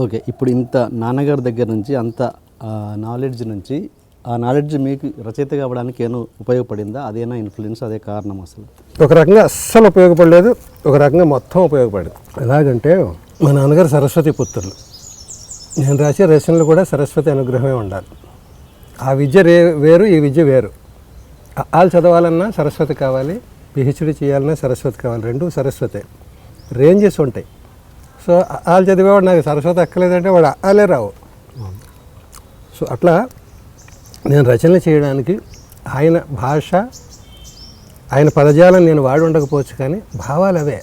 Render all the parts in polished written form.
Okay, ఇప్పుడు ఇంత నాన్నగారి దగ్గర నుంచి అంత నాలెడ్జ్ నుంచి ఆ నాలెడ్జ్ మీకు రచయిత కావడానికి ఏమో ఉపయోగపడిందా? అదేనా ఇన్ఫ్లుయెన్స్, అదే కారణం? అసలు ఒక రకంగా అస్సలు ఉపయోగపడలేదు, ఒక రకంగా మొత్తం ఉపయోగపడింది. ఎలాగంటే మా నాన్నగారు సరస్వతి పుత్రులు, నేను రాసే రచనలు కూడా సరస్వతి అనుగ్రహమే ఉండాలి. ఆ విద్య వేరు, ఈ విద్య వేరు. వాళ్ళు చదవాలన్నా సరస్వతి కావాలి, పిహెచ్డి చేయాలన్నా సరస్వతి కావాలి, రెండు సరస్వతి రేంజెస్ ఉంటాయి. సో వాళ్ళు చదివేవాడు నాకు సరస్వతి అక్కలేదంటే వాడు వాళ్ళే రావు. సో అట్లా నేను రచనలు చేయడానికి ఆయన భాష, ఆయన పదజాలం నేను వాడి ఉండకపోవచ్చు, కానీ భావాలు అవే.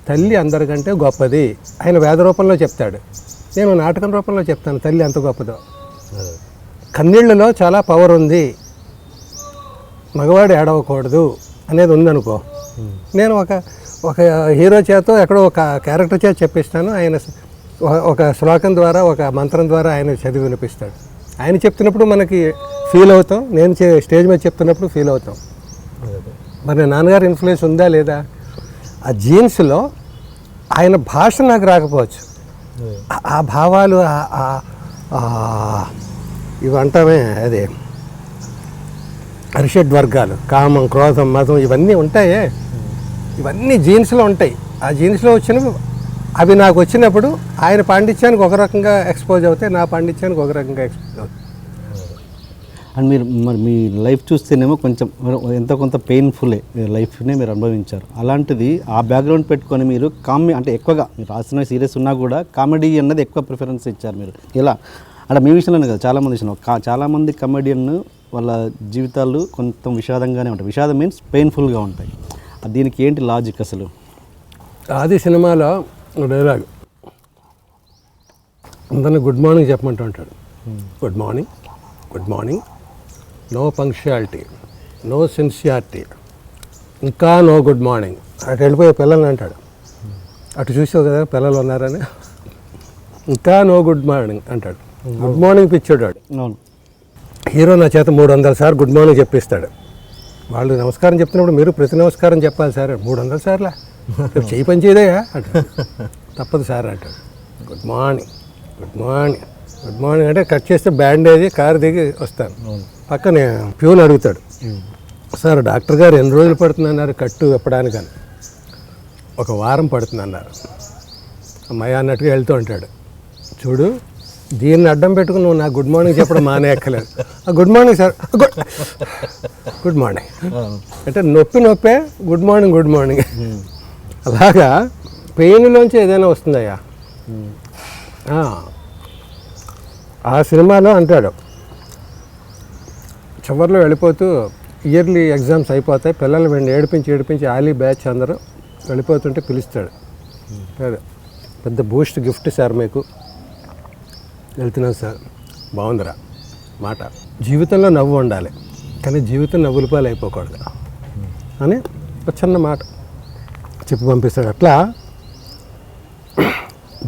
తల్లి అందరికంటే గొప్పది ఆయన వేద రూపంలో చెప్తాడు, నేను నాటకం రూపంలో చెప్తాను తల్లి ఎంత గొప్పదో. కన్నీళ్లలో చాలా పవర్ ఉంది, మగవాడు ఏడవకూడదు అనేది ఉందనుకో, నేను ఒక హీరో చేత ఎక్కడో ఒక క్యారెక్టర్ చేత చెప్పిస్తాను, ఆయన ఒక శ్లోకం ద్వారా ఒక మంత్రం ద్వారా ఆయన చదివి వినిపిస్తాడు. ఆయన చెప్తున్నప్పుడు మనకి ఫీల్ అవుతాం, నేను స్టేజ్ మీద చెప్తున్నప్పుడు ఫీల్ అవుతాం. మరి నాన్నగారి ఇన్ఫ్లుయెన్స్ ఉందా లేదా? ఆ జీన్స్లో ఆయన భాష నాకు రాకపోవచ్చు, ఆ భావాలు ఇవి అంటామే, అదే అరిషడ్వర్గాలు, కామం, క్రోధం, మతం, ఇవన్నీ ఉంటాయే, ఇవన్నీ జీన్స్లో ఉంటాయి. ఆ జీన్స్లో వచ్చినవి అవి నాకు వచ్చినప్పుడు ఆయన పాండిత్యానికి ఒక రకంగా ఎక్స్పోజ్ అవుతాయి, నా పాండిత్యానికి ఒక రకంగా ఎక్స్పోజ్ అవుతాయి. అండ్ మీరు మరి మీ లైఫ్ చూస్తేనేమో కొంచెం ఎంతో కొంత పెయిన్ఫుల్లే లైఫ్నే మీరు అనుభవించారు. అలాంటిది ఆ బ్యాక్గ్రౌండ్ పెట్టుకొని మీరు అంటే ఎక్కువగా మీరు రాసిన సీరియస్ ఉన్నా కూడా కామెడీ అన్నది ఎక్కువ ప్రిఫరెన్స్ ఇచ్చారు మీరు. ఇలా అంటే మీ విషయంలోనే కదా, చాలామంది విషయంలో చాలామంది కమెడియన్ వాళ్ళ జీవితాలు కొంచెం విషాదంగానే ఉంటాయి. విషాదం మీన్స్ పెయిన్ఫుల్గా ఉంటాయి. దీనికి ఏంటి లాజిక్ అసలు? ఆది సినిమాలో డైలాగ్, అందరినీ గుడ్ మార్నింగ్ చెప్పమంటూ ఉంటాడు. Good morning, good morning, no punctuality, no sincerity, ఇంకా నో గుడ్ మార్నింగ్. అటు వెళ్ళిపోయే పిల్లల్ని అంటాడు, అటు చూసావు కదా పిల్లలు ఉన్నారని, ఇంకా నో గుడ్ మార్నింగ్ అంటాడు. గుడ్ మార్నింగ్ పిచ్చాడు వాడు. అవును, హీరో నా చేత 300 సార్లు గుడ్ మార్నింగ్ చెప్పిస్తాడు. వాళ్ళు నమస్కారం చెప్తున్నప్పుడు మీరు ప్రతి నమస్కారం చెప్పాలి సార్. 300 సార్లా చెయ్యి పని చేయదయా అంటాడు. తప్పదు సార్ అంటాడు. Good morning, good morning, good morning అంటే కట్ చేస్తే బ్యాండేజ్ కారు దిగి వస్తాను. పక్కనే ప్యూన్ అడుగుతాడు, సార్ డాక్టర్ గారు ఎన్ని రోజులు పడుతుందన్నారు కట్టు విప్పడానికని? 1 వారం పడుతుందన్నారు. అమ్మాయి అన్నట్టుగా వెళ్తూ ఉంటాడు. చూడు, దీన్ని అడ్డం పెట్టుకుని నువ్వు నాకు గుడ్ మార్నింగ్ చెప్పడం మానేయక్కలేదు. Good morning sir, good morning అంటే నొప్పే గుడ్ మార్నింగ్, గుడ్ మార్నింగ్. అలాగా పెయిన్లోంచి ఏదైనా వస్తుందయ్యా. ఆ సినిమాలో అంటాడు, చివరిలో వెళ్ళిపోతూ ఇయర్లీ ఎగ్జామ్స్ అయిపోతాయి, పిల్లలు వెండి ఏడిపించి ఆలీ బ్యాచ్ అందరూ వెళ్ళిపోతుంటే పిలుస్తాడు. పెద్ద బూస్ట్ గిఫ్ట్ సార్ మీకు, వెళ్తున్నాను సార్. బాగుందిరా మాట. జీవితంలో నవ్వు ఉండాలి, కానీ జీవితం నవ్వుల పాలు అయిపోకూడదు అని ఒక చిన్న మాట చెప్పి పంపిస్తాడు. అట్లా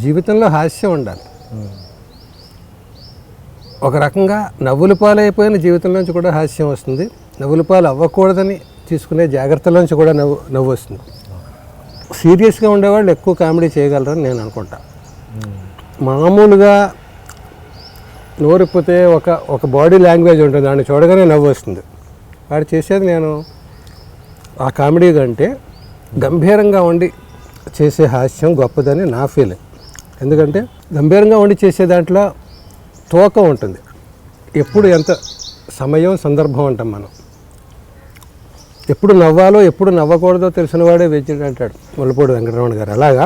జీవితంలో హాస్యం ఉండాలి. ఒక రకంగా నవ్వుల పాలు అయిపోయిన జీవితంలోంచి కూడా హాస్యం వస్తుంది, నవ్వుల పాలు అవ్వకూడదని తీసుకునే జాగ్రత్తలోంచి కూడా నవ్వు వస్తుంది. సీరియస్గా ఉండేవాళ్ళు ఎక్కువ కామెడీ చేయగలరని నేను అనుకుంటా. మామూలుగా నోరిప్పితే ఒక బాడీ లాంగ్వేజ్ ఉంటుంది, దాన్ని చూడగానే నవ్వు వస్తుంది. వాడు చేసేది నేను ఆ కామెడీ కంటే గంభీరంగా ఉండి చేసే హాస్యం గొప్పదని నా ఫీలింగ్. ఎందుకంటే గంభీరంగా ఉండి చేసే దాంట్లో తూకం ఉంటుంది. ఎప్పుడు ఎంత సమయం, సందర్భం అంటాం మనం. ఎప్పుడు నవ్వాలో ఎప్పుడు నవ్వకూడదో తెలిసిన వాడే వెజ్జుడు అంటాడు ముల్లపూడి వెంకటరమణ గారు. అలాగా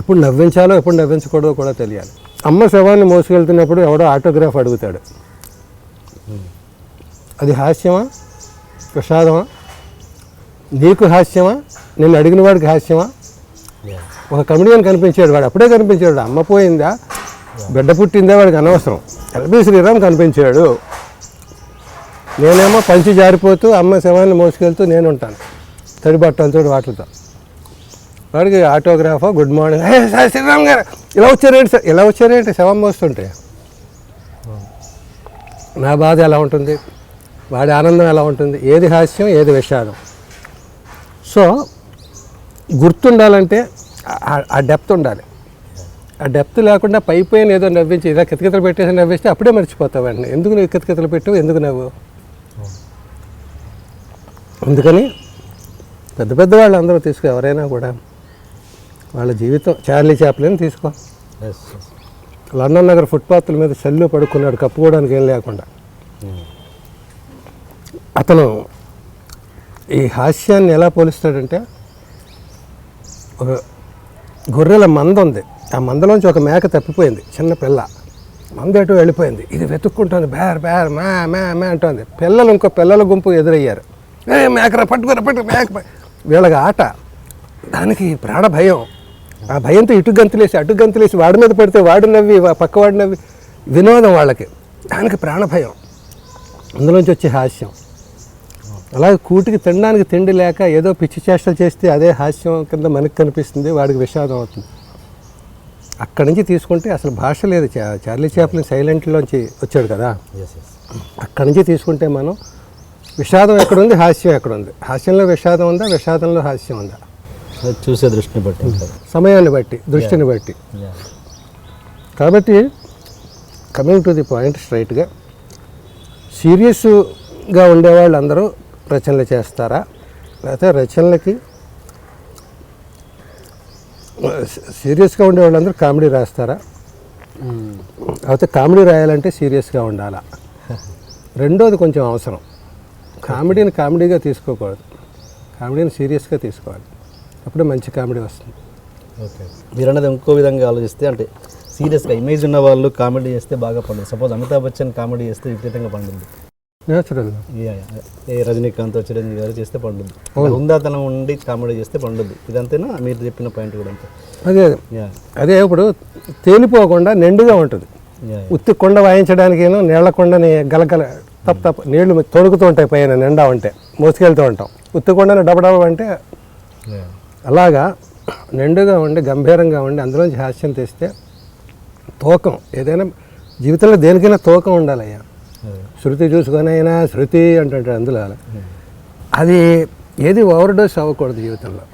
ఎప్పుడు నవ్వించాలో ఎప్పుడు నవ్వించకూడదో కూడా తెలియాలి. అమ్మ శవాన్ని మోసుకెళ్తున్నప్పుడు ఎవడో ఆటోగ్రాఫ్ అడుగుతాడు. అది హాస్యమా, ప్రసాదమా? నీకు హాస్యమా, నేను అడిగిన వాడికి హాస్యమా? ఒక కమెడియన్ కనిపించాడు, వాడు అప్పుడే కనిపించాడు. అమ్మ పోయిందా, బిడ్డ పుట్టిందా వాడికి అనవసరం. ఎల్బీ శ్రీరామ్ కనిపించాడు, నేనేమో పంచి జారిపోతూ అమ్మ శవాన్ని మోసుకెళ్తూ నేను ఉంటాను తడి బట్టలతో వాటితో. వాడికి autograph, good morning, sir Sriram గారు ఇలా వచ్చారేంటి సార్, ఇలా వచ్చారేంటి శవం మోస్తుంటే. నా బాధ ఎలా ఉంటుంది, వాడి ఆనందం ఎలా ఉంటుంది, ఏది హాస్యం ఏది విషాదం. సో గుర్తుండాలంటే ఆ డెప్త్ ఉండాలి. ఆ డెప్త్ లేకుండా పైపోయిన ఏదో నవ్వించి ఇలా కితకితలు పెట్టేసి నవ్విస్తే అప్పుడే మర్చిపోతావండి. ఎందుకు నువ్వు కితకితలు పెట్టావు, ఎందుకు నవ్వు? అందుకని పెద్ద పెద్ద వాళ్ళు అందరూ తీసుకో, ఎవరైనా కూడా వాళ్ళ జీవితం. చార్లీ చాప్లిన్ తీసుకో, లండన్ నగర్ ఫుట్పాత్ల మీద సెల్లు పడుకున్నాడు కప్పుకోవడానికి ఏం లేకుండా. అతను ఈ హాస్యాన్ని ఎలా పోలిస్తాడంటే, ఒక గొర్రెల మంద ఉంది, ఆ మందలోంచి ఒక మేక తప్పిపోయింది, చిన్న పిల్ల. మంద ఎటు వెళ్ళిపోయింది, ఇది వెతుక్కుంటుంది, బేర్ బేర్ మ్యా మ్యా మ్యా అంటుంది. పిల్లలు ఇంకో పిల్లల గుంపు ఎదురయ్యారు, మేకరా పట్టుకురా మేక. వీళ్ళకి ఆట, దానికి ప్రాణ భయం. ఆ భయంతో ఇటు గంతులేసి వాడి మీద పడితే వాడు నవ్వి పక్కవాడు నవ్వి వినోదం వాళ్ళకి, దానికి ప్రాణ భయం. అందులోంచి వచ్చే హాస్యం. అలాగే కూటికి తినడానికి తిండి లేక ఏదో పిచ్చి చేష్టలు చేస్తే అదే హాస్యం కింద మనకు కనిపిస్తుంది, వాడికి విషాదం అవుతుంది. అక్కడి నుంచి తీసుకుంటే అసలు భాష లేదు. చార్లీ చాప్లిన్ సైలెంట్లోంచి వచ్చాడు కదా, అక్కడి నుంచి తీసుకుంటే మనం విషాదం ఎక్కడుంది, హాస్యం ఎక్కడుంది, హాస్యంలో విషాదం ఉందా, విషాదంలో హాస్యం ఉందా, చూసే దృష్టిని బట్టి, సమయాన్ని బట్టి, దృష్టిని బట్టి. కాబట్టి కమింగ్ టు ది పాయింట్ స్ట్రైట్గా, సీరియస్గా ఉండేవాళ్ళు అందరూ రచనలు చేస్తారా, లేకపోతే రచనలకి సీరియస్గా ఉండేవాళ్ళందరూ కామెడీ రాస్తారా, లేకపోతే కామెడీ రాయాలంటే సీరియస్గా ఉండాలా? రెండోది కొంచెం అవసరం. కామెడీని కామెడీగా తీసుకోకూడదు, కామెడీని సీరియస్గా తీసుకోవాలి, అప్పుడే మంచి కామెడీ వస్తుంది. ఓకే, మీరు అన్నది ఇంకో విధంగా ఆలోచిస్తే, అంటే సీరియస్గా ఇమేజ్ ఉన్న వాళ్ళు కామెడీ చేస్తే బాగా పండుతుంది. సపోజ్ అమితాబ్ బచ్చన్ కామెడీ చేస్తే విపరీతంగా పండుతుంది. నేచురల్. ఏ రజనీకాంత్ చిరంజీవి గారు చేస్తే పండుద్ది, హుందాతనం ఉండి కామెడీ చేస్తే పండుద్ది. ఇదంతేనా మీరు చెప్పిన పాయింట్ కూడా అంతే? అదే అదే ఇప్పుడు తేలిపోకుండా నిండుగా ఉంటుంది. ఉత్తి కొండ వాయించడానికి నీళ్ల కొండని గలగల తప్ప నీళ్లు తొడుగుతూ ఉంటాయి పైన నిండా ఉంటే, మోసుకెళ్తూ ఉంటాం. ఉత్తి కొండని డబడబ అంటే అలాగా నిండుగా ఉండి గంభీరంగా ఉండి అందులోంచి హాస్యం తెస్తే తూకం. ఏదైనా జీవితంలో దేనికైనా తూకం ఉండాలయ్యా. శృతి చూసుకొని అయినా శృతి అంటే అందులో అది ఏది ఓవర్ డోస్ అవ్వకూడదు జీవితంలో.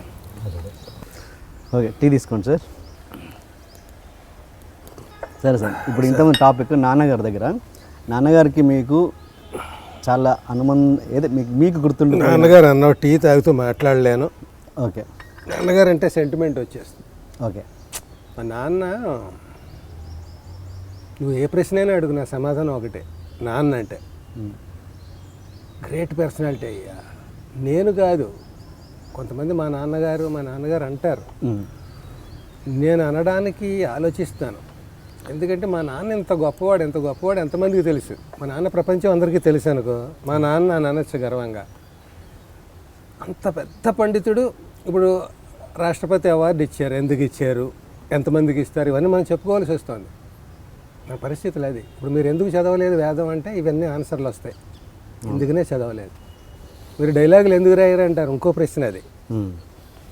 ఓకే, టీ తీసుకోండి సార్. సరే సార్, ఇప్పుడు ఇంతకుముందు టాపిక్ నాన్నగారి దగ్గర, నాన్నగారికి మీకు చాలా అనుబంధం ఏదో మీకు గుర్తుంటుంది? నాన్నగారు అన్న టీ తాగుతూ మాట్లాడలేను. ఓకే, నాన్నగారు అంటే సెంటిమెంట్ వచ్చేస్తుంది. ఓకే, మా నాన్న, నువ్వు ఏ ప్రశ్నైనా అడుగు, నా సమాధానం ఒకటే. నాన్న అంటే గ్రేట్ పర్సనాలిటీ అయ్యా. నేను కాదు, కొంతమంది మా నాన్నగారు అంటారు. నేను అనడానికి ఆలోచిస్తాను, ఎందుకంటే మా నాన్న ఎంత గొప్పవాడు ఎంతమందికి తెలుసు. మా నాన్న ప్రపంచం అందరికీ తెలుసు అనుకో, మా నాన్న అనొచ్చు గర్వంగా. అంత పెద్ద పండితుడు. ఇప్పుడు రాష్ట్రపతి అవార్డు ఇచ్చారు, ఎందుకు ఇచ్చారు, ఎంతమందికి ఇస్తారు, ఇవన్నీ మనం చెప్పుకోవాల్సి వస్తుంది. నా పరిస్థితులు అది. ఇప్పుడు మీరు ఎందుకు చదవలేదు వేదం అంటే ఇవన్నీ ఆన్సర్లు వస్తాయి. ఎందుకనే చదవలేదు. మీరు డైలాగులు ఎందుకు రాయరు అంటారు, ఇంకో ప్రశ్న అది.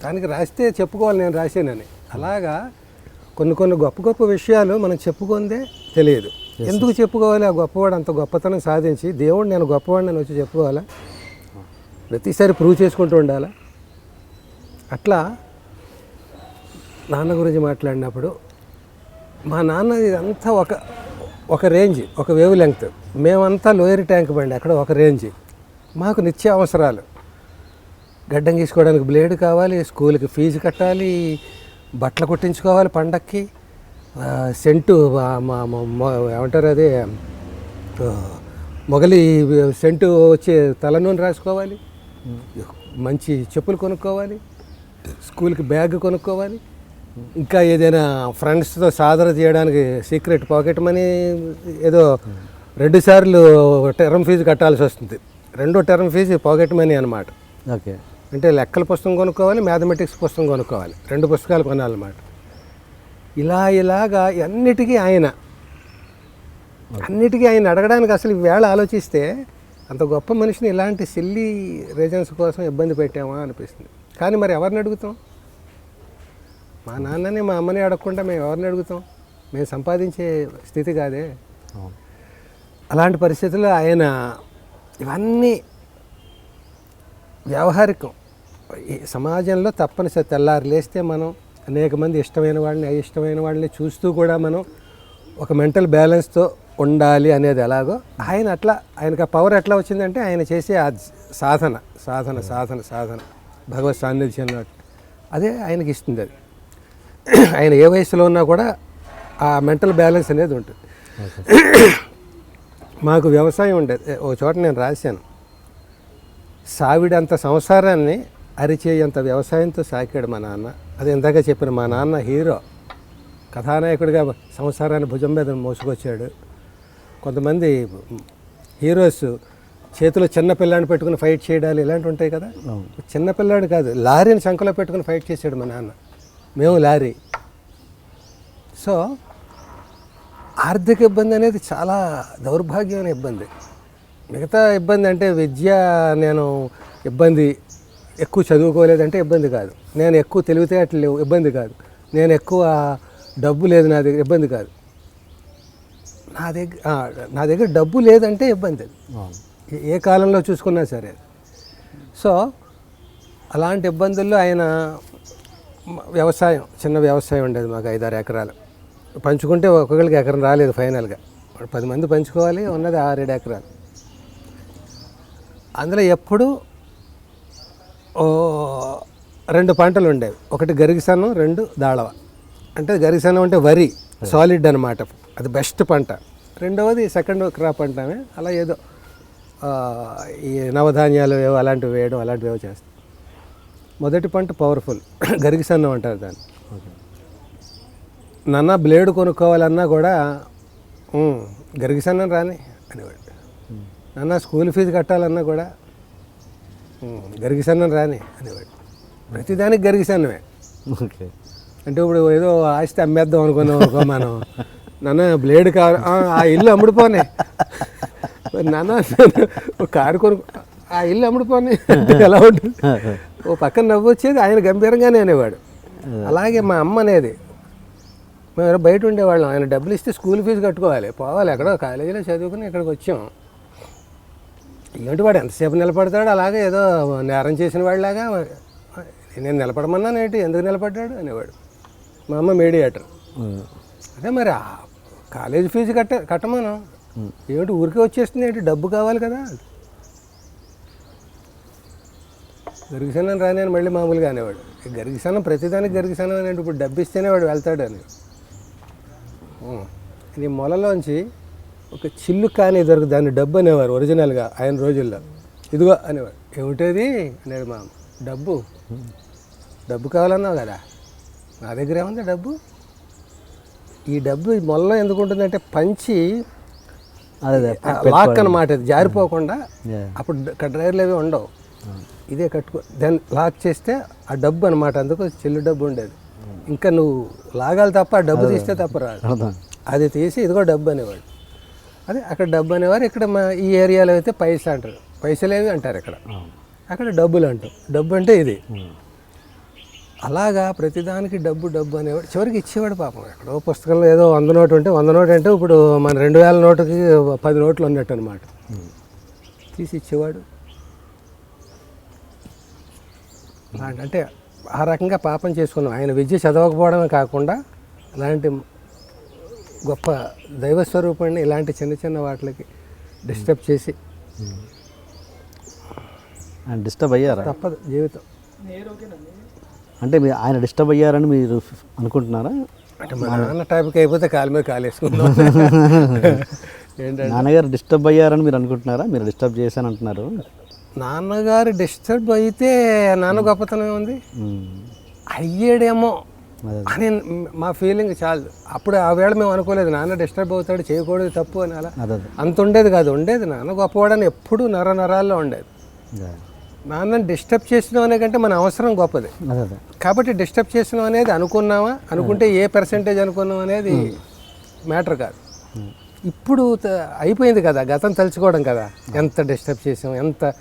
దానికి రాస్తే చెప్పుకోవాలి నేను రాశానని. అలాగా కొన్ని గొప్ప విషయాలు మనం చెప్పుకుందే తెలియదు. ఎందుకు చెప్పుకోవాలి? ఆ గొప్పవాడు అంత గొప్పతనం సాధించి దేవుడు నేను గొప్పవాడిని అని వచ్చి చెప్పుకోవాలా? ప్రతిసారి ప్రూవ్ చేసుకుంటూ ఉండాలా? అట్లా నాన్న గురించి మాట్లాడినప్పుడు మా నాన్న ఇదంతా ఒక రేంజ్, ఒక వేవ్ లెంగ్త్. మేమంతా లోయర్ ట్యాంక్ బండి, అక్కడ ఒక రేంజ్. మాకు నిత్య అవసరాలు, గడ్డం గీసుకోవడానికి బ్లేడ్ కావాలి, స్కూల్కి ఫీజు కట్టాలి, బట్టలు కుట్టించుకోవాలి, పండక్కి సెంటు ఏమంటారు అదే మొగలి సెంటు వచ్చి తల నూనె రాసుకోవాలి, మంచి చెప్పులు కొనుక్కోవాలి, స్కూల్కి బ్యాగ్ కొనుక్కోవాలి, ఇంకా ఏదైనా ఫ్రెండ్స్తో సాధన చేయడానికి సీక్రెట్ పాకెట్ మనీ ఏదో 2 సార్లు టర్మ్ ఫీజు కట్టాల్సి వస్తుంది. 2వ టర్మ్ ఫీజు పాకెట్ మనీ అనమాట. ఓకే, అంటే లెక్కల పుస్తకం కొనుక్కోవాలి, మ్యాథమెటిక్స్ పుస్తకం కొనుక్కోవాలి, 2 పుస్తకాలు కొనాలన్నమాట. ఇలాగా అన్నిటికీ ఆయన అడగడానికి అసలు ఈవేళ ఆలోచిస్తే అంత గొప్ప మనిషిని ఇలాంటి సిల్లీ రీజన్స్ కోసం ఇబ్బంది పెట్టామా అనిపిస్తుంది. కానీ మరి ఎవరిని అడుగుతాం? మా నాన్నని మా అమ్మని అడగకుండా మేము ఎవరిని అడుగుతాం? మేము సంపాదించే స్థితి కాదే. అలాంటి పరిస్థితుల్లో ఆయన ఇవన్నీ వ్యవహారికం. ఈ సమాజంలో తప్పనిసరి తెల్లారి లేస్తే మనం అనేక మంది ఇష్టమైన వాళ్ళని అయిష్టమైన వాళ్ళని చూస్తూ కూడా మనం ఒక మెంటల్ బ్యాలెన్స్తో ఉండాలి అనేది ఎలాగో ఆయన అట్లా ఆయనకు ఆ పవర్ ఎట్లా వచ్చిందంటే ఆయన చేసే ఆ సాధన సాధన సాధన సాధన భగవత్ సాన్నిధ్యంలో అదే ఆయనకి ఇస్తుంది. అది ఆయన ఏ వయసులో ఉన్నా కూడా ఆ మెంటల్ బ్యాలెన్స్ అనేది ఉంటుంది. మాకు వ్యవసాయం ఉండేది. ఒక చోట నేను రాశాను, సావిడంత సంసారాన్ని అరిచేయంత వ్యవసాయంతో సాకాడు మా నాన్న. అది ఇందాక చెప్పిన మా నాన్న హీరో, కథానాయకుడిగా సంసారాన్ని భుజం మీద మోసుకొచ్చాడు. కొంతమంది హీరోస్ చేతిలో చిన్న పిల్లాడిని పెట్టుకుని ఫైట్ చేయడాలు ఇలాంటివి ఉంటాయి కదా. చిన్న పిల్లాడు కాదు, లారీని శంఖలో పెట్టుకుని ఫైట్ చేశాడు మా నాన్న. మేము లారీ. సో ఆర్థిక ఇబ్బంది అనేది చాలా దౌర్భాగ్యమైన ఇబ్బంది. మిగతా ఇబ్బంది అంటే విద్య, నేను ఇబ్బంది ఎక్కువ చదువుకోలేదంటే ఇబ్బంది కాదు, నేను ఎక్కువ తెలివితేటలు లేవు ఇబ్బంది కాదు, నేను ఎక్కువ డబ్బు లేదు నా దగ్గర ఇబ్బంది కాదు. నా దగ్గర డబ్బు లేదంటే ఇబ్బంది. ఏ కాలంలో చూసుకున్నా సరే. సో అలాంటి ఇబ్బందుల్లో ఆయన వ్యవసాయం, చిన్న వ్యవసాయం ఉండేది మాకు 5-6 ఎకరాలు. పంచుకుంటే ఒక్కొక్కరికి ఎకరం రాలేదు ఫైనల్గా. 10 మంది పంచుకోవాలి, ఉన్నది 6-7 ఎకరాలు. అందులో ఎప్పుడు 2 పంటలు ఉండేవి. ఒకటి గరిగిసన్నం, 2 దాళవ. అంటే గరిగిసన్నం అంటే వరి సాలిడ్ అనమాట, అది బెస్ట్ పంట. రెండవది సెకండ్ క్రాప్ అంటామే. అలా ఏదో ఈ నవధాన్యాలు ఏవో అలాంటివి వేయడం, అలాంటివి ఏవో చేస్తాం. మొదటి పంట పవర్ఫుల్, గరిగిసన్నం అంటారు దాన్ని. నాన్న బ్లేడ్ కొనుక్కోవాలన్నా కూడా గరిగిసన్నం రాని అనేవాడు. నాన్న స్కూల్ ఫీజు కట్టాలన్నా కూడా గరిగిసన్నం రాని అనేవాడు. ప్రతిదానికి గరిగిసన్నమే. ఓకే. అంటే ఇప్పుడు ఏదో ఆస్తి అమ్మేద్దాం అనుకున్నాం మనం, నాన్న బ్లేడ్ కావాలి, ఆ ఇల్లు అమ్ముడుపోనే, నాన్న కారు కొనుక్కో, ఆ ఇల్లు అమ్ముడుపోనే ఎలా ఉంటుంది. ఓ పక్కన నవ్వు వచ్చేది, ఆయన గంభీరంగానే అనేవాడు. అలాగే మా అమ్మ అనేది, మేము బయట ఉండేవాళ్ళం, ఆయన డబ్బులు ఇస్తే స్కూల్ ఫీజు కట్టుకోవాలి, పోవాలి, ఎక్కడో కాలేజీలో చదువుకుని ఇక్కడికి వచ్చాం. ఇలాంటి వాడు ఎంతసేపు నిలబడతాడు, అలాగే ఏదో నేరం చేసిన వాడిలాగా. నేను నిలబడమన్నాను ఏంటి, ఎందుకు నిలబడ్డాడు అనేవాడు. మా అమ్మ మీడియేటర్. అదే మరి కాలేజీ ఫీజు కట్టమను, ఏమిటి ఊరికే వచ్చేస్తుంది ఏంటి, డబ్బు కావాలి కదా. గరిగిసన్నం రాని అని మళ్ళీ మామూలుగా అనేవాడు. గరిగిసన్నం ప్రతిదానికి గరిగిసన్నం అనేది, ఇప్పుడు డబ్బు ఇస్తేనే వాడు వెళ్తాడు అని. నీ మొలలోంచి ఒక చిల్లు కానీ దొరికి దాన్ని డబ్బు అనేవారు ఒరిజినల్గా ఆయన రోజుల్లో. ఇదిగో అనేవాడు. ఏమిటది అనేది మా అమ్మ. డబ్బు కావాలన్నావు కదా, నా దగ్గర ఏముంది డబ్బు. ఈ డబ్బు మొలలో ఎందుకు ఉంటుందంటే పంచి లాక్ అన్నమాట, అది జారిపోకుండా. అప్పుడు డ్రైవర్లు అవి ఉండవు, ఇదే కట్టుకో, దాన్ని లాక్ చేస్తే ఆ డబ్బు అనమాట. అందుకు చిల్లు డబ్బు ఉండేది. ఇంకా నువ్వు లాగాలి తప్ప, ఆ డబ్బు తీస్తే తప్ప రాదు. అది తీసి ఇదిగో డబ్బు అనేవాడు. అదే అక్కడ డబ్బు అనేవారు. ఇక్కడ మా ఈ ఏరియాలో అయితే పైసా అంటారు, పైసలేవి అంటారు ఇక్కడ. అక్కడ డబ్బులు అంటాం. డబ్బు అంటే ఇది. అలాగా ప్రతిదానికి డబ్బు డబ్బు అనేవాడు. చివరికి ఇచ్చేవాడు పాపం. ఎక్కడో పుస్తకంలో ఏదో 100 నోటు ఉంటే 100 నోటు అంటే ఇప్పుడు మన 2000 నోటుకి 10 నోట్లు ఉన్నట్టు అనమాట. తీసి ఇచ్చేవాడు. అంటే ఆ రకంగా పాపం చేసుకున్నాం. ఆయన విద్య చదవకపోవడమే కాకుండా అలాంటి గొప్ప దైవస్వరూపాన్ని ఇలాంటి చిన్న చిన్న వాటికి డిస్టర్బ్ చేసి డిస్టర్బ్ అయ్యారా? తప్పదు జీవితం. అంటే మీరు ఆయన డిస్టర్బ్ అయ్యారని మీరు అనుకుంటున్నారా? అంటే మా నాన్న టైప్కి అయిపోతే కాలు మీద కాలేసుకుందాం. ఏంటంటే నాన్నగారు డిస్టర్బ్ అయ్యారని మీరు అనుకుంటున్నారా? మీరు డిస్టర్బ్ చేశాను అంటున్నారు. నాన్నగారు డిస్టర్బ్ అయితే నాన్న గొప్పతనం ఉంది, అయ్యాడేమో అని మా ఫీలింగ్. చాలు. అప్పుడు ఆ వేళ మేము అనుకోలేదు నాన్న డిస్టర్బ్ అవుతాడు, చేయకూడదు, తప్పు అని. అలా అంత ఉండేది కాదు. ఉండేది నాన్న గొప్పవాడని ఎప్పుడు నరాల్లో ఉండేది. నాన్నని డిస్టర్బ్ చేసినాం అనే కంటే మన అవసరం గొప్పది కాబట్టి డిస్టర్బ్ చేసినాం అనేది అనుకున్నామా, అనుకుంటే ఏ పర్సెంటేజ్ అనుకున్నాం అనేది మ్యాటర్ కాదు. ఇప్పుడు అయిపోయింది కదా, గతం తలుచుకోవడం కదా, ఎంత డిస్టర్బ్ చేసాం, ఎంత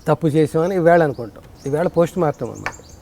తప్పు చేసాం అని ఈవేళ అనుకుంటాం. ఈవేళ పోస్ట్ మార్టం అన్నమాట.